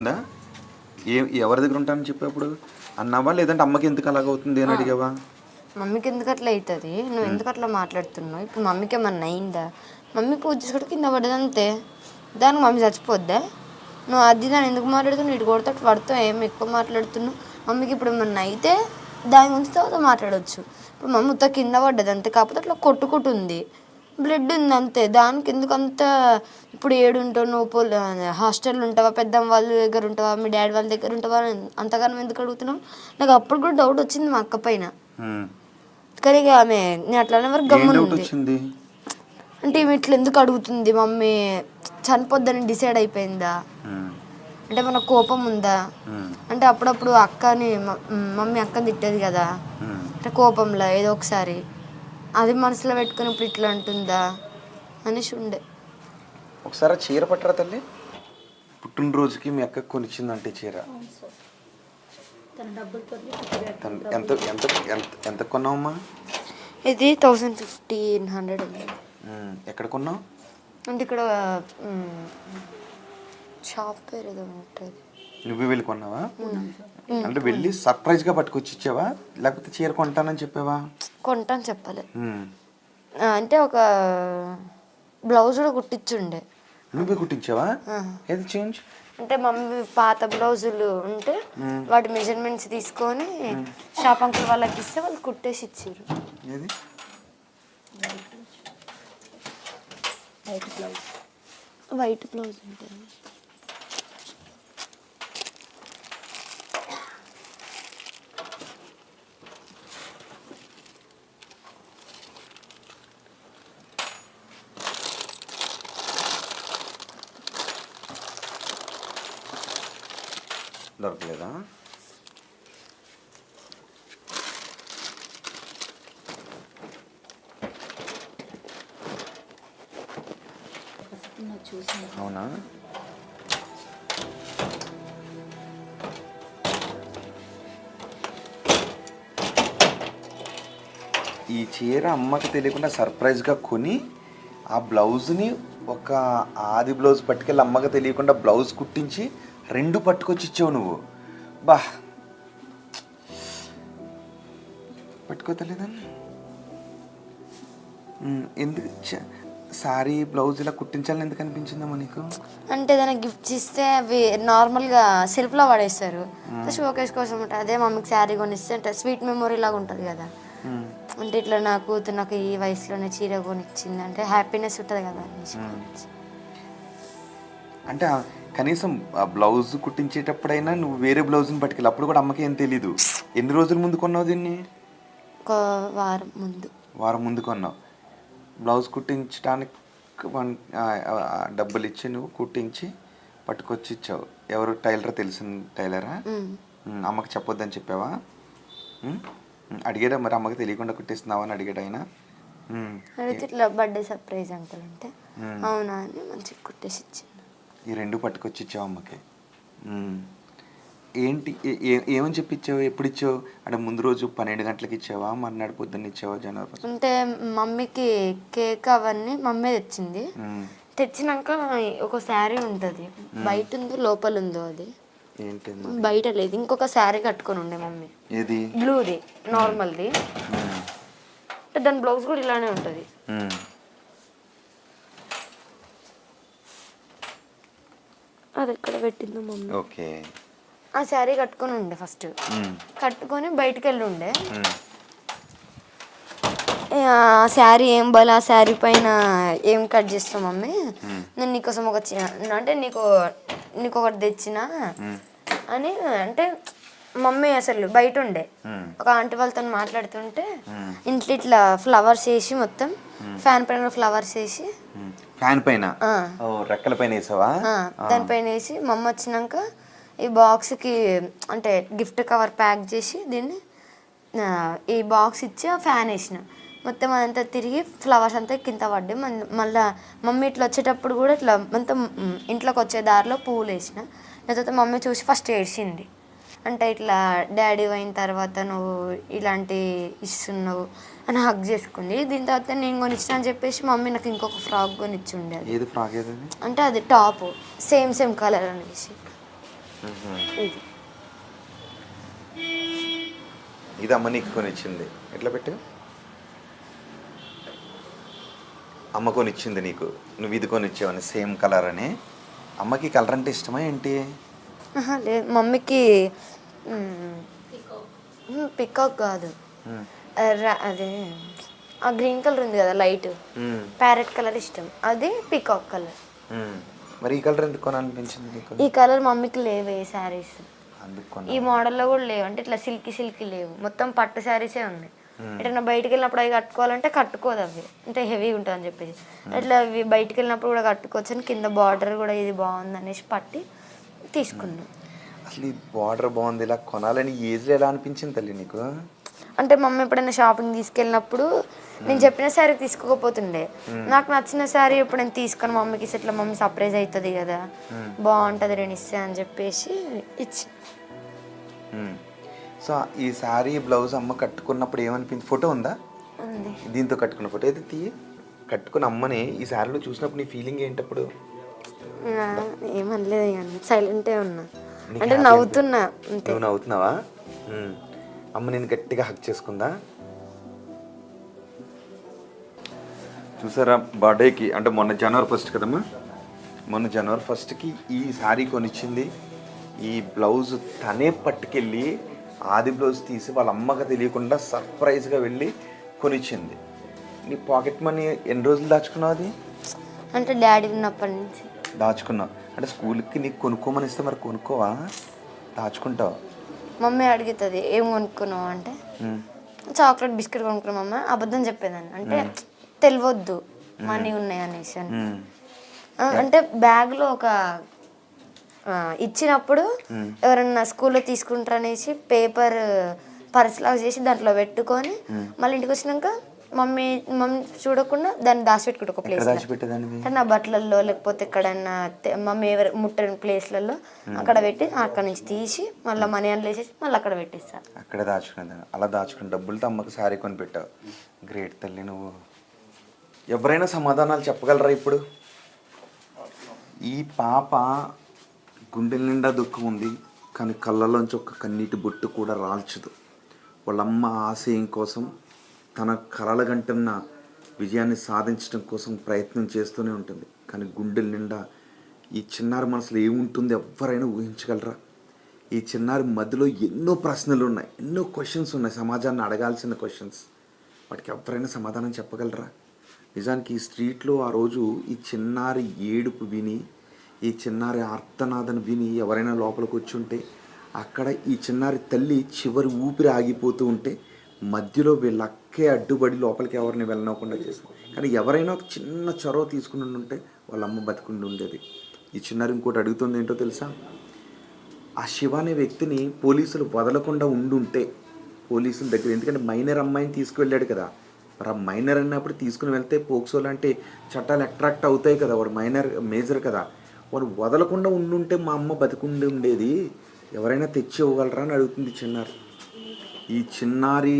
ఉందా? ఎవరి దగ్గర ఉంటానని చెప్పేప్పుడు అన్నావా? లేదంటే అమ్మకి ఎందుకు అలాగవుతుంది అని అడిగావా? మమ్మీకి ఎందుకు అట్లా అవుతుంది, నువ్వు ఎందుకు అట్లా మాట్లాడుతున్నావు, ఇప్పుడు మమ్మీకి ఏమన్నా అయిందా, మమ్మీ పూజ చేసుకుంటే కింద పడ్డదంతే, దానికి మమ్మీ చచ్చిపోద్దా, నువ్వు అది దాన్ని ఎందుకు మాట్లాడుతున్నావు, ఇటు కొడతాడు పడతావు, ఏం ఎక్కువ మాట్లాడుతున్నావు, మమ్మీకి ఇప్పుడు ఏమన్నా అయితే దాని గురించి తర్వాత మాట్లాడవచ్చు. ఇప్పుడు మమ్మీ ఉత్త కింద పడ్డది అంతే, కాకపోతే అట్లా కొట్టుకుంటుంది, బ్లడ్ ఉంది అంతే, దానికి ఎందుకు అంత. ఇప్పుడు ఏడుంటావు నువ్వు, హాస్టల్లో ఉంటావా, పెద్దమ్మ వాళ్ళ దగ్గర ఉంటావా, మీ డాడీ వాళ్ళ దగ్గర ఉంటావా, అంతగానం ఎందుకు అడుగుతున్నావు. నాకు అప్పుడు కూడా డౌట్ వచ్చింది మా అక్క పైన, కానీ ఇక ఆమె నేను అట్లానే వరకు గమ్మునుంది. అంటే ఈమె ఇట్లా ఎందుకు అడుగుతుంది, మమ్మీ చనిపోద్దని డిసైడ్ అయిపోయిందా, అంటే మన కోపం ఉందా, అంటే అప్పుడప్పుడు అక్కని మమ్మీ అక్కని తిట్టేది కదా, అంటే కోపంలో ఏదో ఒకసారి అది మనసులో పెట్టుకుని ఇప్పుడు ఇట్లా అంటుందా అనేసి ఉండే. ఒకసారి చీర పట్టరా తల్లి, పుట్టినరోజుకి మీ అక్క కొనిచ్చిందంటే చీర ఎంత ఎంత ఎంత ఎంత కొన్నావమ్మా? ఇది 1500 ఉంది. ఎక్కడ కొన్నావు? అంటే ఇక్కడ షాప్ పేరు ఏదో ఉంటుంది. నువ్వే వెళ్ళి కొన్నావా? అంటే వెళ్ళి సర్ప్రైజ్గా పట్టుకొచ్చి ఇచ్చావా, లేకపోతే చీర కొంటానని చెప్పావా? కొంటాను చెప్పలే, అంటే ఒక బ్లౌజ్ కూడా కుట్టించుండే. నువ్వే కుట్టించావా? ఏది చేంజ్ అంటే మమ్మీ పాత బ్లౌజులు ఉంటే వాటి మెజర్మెంట్స్ తీసుకొని షాప్ అంకుల్ వాళ్ళకి ఇస్తే వాళ్ళు కుట్టేసి ఇచ్చారు. ఏది వైట్ బ్లౌజ్ ఉంటుంది. దొరకలేదా? అవునా? ఈ చీర అమ్మకి తెలియకుండా సర్ప్రైజ్గా కొని ఆ బ్లౌజ్ని ఒక ఆది బ్లౌజ్ పట్టుకెళ్ళి అమ్మకి తెలియకుండా బ్లౌజ్ కుట్టించి 2 పట్టుకొచ్చి ఇచ్చావు నువ్వు. బా పట్టుకోతలేదని ఎందుకు సారీ బ్లౌజ్ ఇలా కుట్టించాలని ఎందుకు అనిపించిందమ్మా నీకు? అంటే ఏదైనా గిఫ్ట్స్ ఇస్తే అవి నార్మల్గా సెల్ఫ్లో పడేస్తారు, షోకేస్ కోసం ఉంటుంది. అదే మమ్మీకి శారీ కొనిస్తే అంటే స్వీట్ మెమొరీ లాగా ఉంటుంది కదా, అంటే ఇట్లా నా కూతురు నాకు ఈ వయసులోనే చీర కొనిచ్చింది అంటే హ్యాపీనెస్ ఉంటుంది కదా అనేసి. అంటే కనీసం ఆ బ్లౌజ్ కుట్టించేటప్పుడైనా నువ్వు వేరే బ్లౌజ్ని పట్టుకెళ్ళి, అప్పుడు కూడా అమ్మకి ఏం తెలీదు. ఎన్ని రోజుల ముందు కొన్నావు దీన్ని? ఒక వారం ముందు కొన్నావు. బ్లౌజ్ కుట్టించడానికి డబ్బులు ఇచ్చి నువ్వు కుట్టించి పట్టుకొచ్చి ఇచ్చావు. ఎవరు టైలర్? తెలిసిన టైలరా? అమ్మకి చెప్పొద్దని చెప్పావా? అడిగాడా మరి అమ్మకి తెలియకుండా కుట్టిస్తున్నావా అని అడిగాడు ఆయన? అడిగితే ఇట్లా బర్త్డే సర్ప్రైజ్ అంకుల్ అంటే అవునా అని మంచిగా కుట్టేసి ఇచ్చింది. ఈ 2 పట్టుకొచ్చి ఇచ్చావు అమ్మకి. ఏంటి ఏమని చెప్పి ఇచ్చావు, ఎప్పుడు ఇచ్చావు? అంటే ముందు రోజు 12 గంటలకు ఇచ్చావా, మర్నాడు పొద్దున్న ఇచ్చావా? జనవరి అంటే మమ్మీకి కేక్ అవన్నీ మమ్మీ తెచ్చింది. తెచ్చినాక ఒక శారీ ఉంటుంది, బయట ఉందో లోపల ఉందో అది ఏంటి బయట లేదు, ఇంకొక శారీ కట్టుకొని ఉండే మమ్మీ. ఏది? బ్లూది నార్మల్ది. అంటే దాని బ్లౌజ్ కూడా ఇలానే ఉంటుంది. అది ఎక్కడ పెట్టిందో మమ్మీ. ఓకే. ఆ శారీ కట్టుకొని ఉండే ఫస్ట్, కట్టుకొని బయటకు వెళ్ళి ఉండే. ఆ శారీ ఏం బల, ఆ శారీ పైన ఏం కట్ చేస్తాం మమ్మీ, నేను నీకోసం ఒక అంటే నీకు ఒకటి తెచ్చిన అని. అంటే మమ్మీ అసలు బయట ఉండే ఒక ఆంటీ వాళ్ళతో మాట్లాడుతుంటే ఇంట్లో ఇట్లా ఫ్లవర్స్ వేసి మొత్తం ఫ్యాన్ పైన ఫ్లవర్స్ వేసి, ఫ్యాన్ పైన రెక్కల పైన వేసావా? దానిపైన వేసి మమ్మ వచ్చినాక ఈ బాక్స్కి అంటే గిఫ్ట్ కవర్ ప్యాక్ చేసి దీన్ని ఈ బాక్స్ ఇచ్చి ఆ ఫ్యాన్ వేసిన, మొత్తం అదంతా తిరిగి ఫ్లవర్స్ అంతా కింద పడ్డాయి. మళ్ళీ మమ్మీ ఇట్లా వచ్చేటప్పుడు కూడా ఇట్లా మొత్తం ఇంట్లోకి వచ్చే దారిలో పువ్వులు వేసిన. లేకపోతే మమ్మీ చూసి ఫస్ట్ ఏడ్చింది, అంటే ఇట్లా డాడీ అయిన తర్వాత నువ్వు ఇలాంటి ఇస్తున్నావు అని హగ్ చేసుకుంది. దీని తర్వాత నేను కొనిచ్చిన అని చెప్పేసి మమ్మీ నాకు ఇంకొక ఫ్రాక్ కొనిచ్చి ఉండేది. ఏది ఫ్రాక్? అంటే అది టాప్ సేమ్ కలర్ అనేసి. ఇది ఇది అమ్మ నీకు కొనిచ్చింది. ఎట్లా పెట్టు? అమ్మ కొనిచ్చింది నీకు, నువ్వు ఇది కొనిచ్చావని సేమ్ కలర్ అని. అమ్మకి కలర్ అంటే ఇష్టమా ఏంటి? లేదు, మమ్మీకి పికాక్ కాదు, అదే ఆ గ్రీన్ కలర్ ఉంది కదా లైట్, ప్యారెట్ కలర్ ఇష్టం, అది పికాక్ కలర్. మరి ఈ కలర్ ఎందుకు కొనాలనిపించింది నీకు? ఈ కలర్ మమ్మీకి లేవు ఏ శారీస్, అందుకు ఈ మోడల్లో కూడా లేవు. అంటే ఇట్లా సిల్కీ లేవు, మొత్తం పట్టు శారీసే ఉన్నాయి. ఎటన్నా బయటికి వెళ్ళినప్పుడు అవి కట్టుకోవాలంటే కట్టుకోదు, అవి అంటే హెవీగా ఉంటుంది అని చెప్పేసి. అట్లా అవి బయటికి వెళ్ళినప్పుడు కూడా కట్టుకోవచ్చు అని కింద బార్డర్ కూడా ఇది బాగుంది అనేసి పట్టి తీసుకున్నాం. అసలు ఈ బార్డర్ బాగుంది, ఇలా కొనాలని ఏజ్లో ఎలా అనిపించింది తల్లి నీకు? అంటే మమ్మీ ఎప్పుడైనా షాపింగ్ తీసుకెళ్ళినప్పుడు నేను చెప్పిన శారీ తీసుకోకపోతుండే, నాకు నచ్చిన శారీ ఇప్పుడు నేను తీసుకొని మమ్మీకి ఇట్లా మమ్మీ సర్ప్రైజ్ అవుతుంది కదా, బాగుంటుంది నేను ఇస్తే అని చెప్పేసి ఇచ్చి. సో ఈ శారీ బ్లౌజ్ అమ్మ కట్టుకున్నప్పుడు ఏమనిపించింది? ఫోటో ఉందా? ఉంది. దీంతో కట్టుకున్న ఫోటో అయితే తీయి. కట్టుకున్న అమ్మని ఈ శారీలో చూసినప్పుడు నీ ఫీలింగ్ ఏంటప్పుడు? ఏమనలేదు కానీ సైలెంటే ఉన్నా, అంటే నవ్వుతున్నా. నువ్వు నవ్వుతున్నావా? అమ్మ నేను గట్టిగా హక్ చేసుకుందా? చూసారా, బర్త్డేకి అంటే మొన్న జనవరి 1 కదమ్మా, మొన్న జనవరి 1కి ఈ శారీ కొనిచ్చింది. ఈ బ్లౌజ్ తనే పట్టుకెళ్ళి ఆది బ్లౌజ్ తీసి వాళ్ళ అమ్మకి తెలియకుండా సర్ప్రైజ్గా వెళ్ళి కొనిచ్చింది. నీ పాకెట్ మనీ ఎన్ని రోజులు దాచుకున్నావు? అది అంటే డాడీ ఉన్నప్పటి నుంచి దాచుకున్నావు. అంటే స్కూల్కి నీకు కొనుక్కోమని ఇస్తే మరి కొనుక్కోవా, దాచుకుంటావు? మమ్మీ అడుగుతుంది ఏం కొనుక్కున్నావు అంటే చాక్లెట్ బిస్కెట్ కొనుక్కున్నాం అమ్మ, అబద్ధం చెప్పేదాన్ని. అంటే తెలియవద్దు మనీ ఉన్నాయి అనేసి అని. అంటే బ్యాగ్లో ఒక ఇచ్చినప్పుడు ఎవరన్నా స్కూల్లో తీసుకుంటారనేసి పేపర్ పర్స్ లాగా చేసి దాంట్లో పెట్టుకొని మళ్ళీ ఇంటికి వచ్చినాక మమ్మీ చూడకుండా దాన్ని దాచిపెట్టుకుంటా ఒక ప్లేస్, నా బట్టలలో లేకపోతే ఎక్కడన్నా మమ్మీ ఎవరు ముట్టని ప్లేస్లలో అక్కడ పెట్టి అక్కడ నుంచి తీసి మళ్ళీ మనీ అని వేసేసి మళ్ళీ అక్కడ పెట్టేస్తా. అక్కడ దాచుకునేదాన్ని. అలా దాచుకుని డబ్బులతో అమ్మకి శారీ కొని పెట్టావు. గ్రేట్ తల్లి నువ్వు. ఎవరైనా సమాధానాలు చెప్పగలరా ఇప్పుడు? ఈ పాప గుండెల నిండా దుఃఖం ఉంది, కానీ కళ్ళలోంచి ఒక కన్నీటి బొట్టు కూడా రాల్చదు. వాళ్ళమ్మ ఆశయం కోసం, తన కలలుగంటున్న విజయాన్ని సాధించడం కోసం ప్రయత్నం చేస్తూనే ఉంటుంది. కానీ గుండెల నిండా ఈ చిన్నారి మనసులో ఏముంటుంది ఎవరైనా ఊహించగలరా? ఈ చిన్నారి మధ్యలో ఎన్నో ప్రశ్నలు ఉన్నాయి, ఎన్నో క్వశ్చన్స్ ఉన్నాయి, సమాజాన్ని అడగాల్సిన క్వశ్చన్స్. వాటికి ఎవరైనా సమాధానం చెప్పగలరా? నిజానికి ఈ స్ట్రీట్లో ఆ రోజు ఈ చిన్నారి ఏడుపు విని, ఈ చిన్నారి ఆర్తనాదను విని ఎవరైనా లోపలికి వచ్చి ఉంటే, అక్కడ ఈ చిన్నారి తల్లి చివరి ఊపిరి ఆగిపోతూ ఉంటే మధ్యలో వీళ్ళక్కే అడ్డుపడి లోపలికి ఎవరిని వెళ్ళనకుండా చేసింది. కానీ ఎవరైనా ఒక చిన్న చొరవ తీసుకుని ఉంటే వాళ్ళ అమ్మ బతికుండి ఉండేది. ఈ చిన్నారి ఇంకోటి అడుగుతుంది ఏంటో తెలుసా? ఆ శివ అనే వ్యక్తిని పోలీసులు వదలకుండా ఉండుంటే, పోలీసుల దగ్గర, ఎందుకంటే మైనర్ అమ్మాయిని తీసుకువెళ్ళాడు కదా, మరి ఆ మైనర్ అన్నప్పుడు తీసుకుని వెళ్తే పోక్సో లాంటి చట్టాలు అట్రాక్ట్ అవుతాయి కదా, వాడు మేజర్ కదా, వాడు వదలకుండా ఉండుంటే మా అమ్మ బతికుండి ఉండేది, ఎవరైనా తెచ్చి ఇవ్వగలరా అని అడుగుతుంది చిన్నారి. ఈ చిన్నారి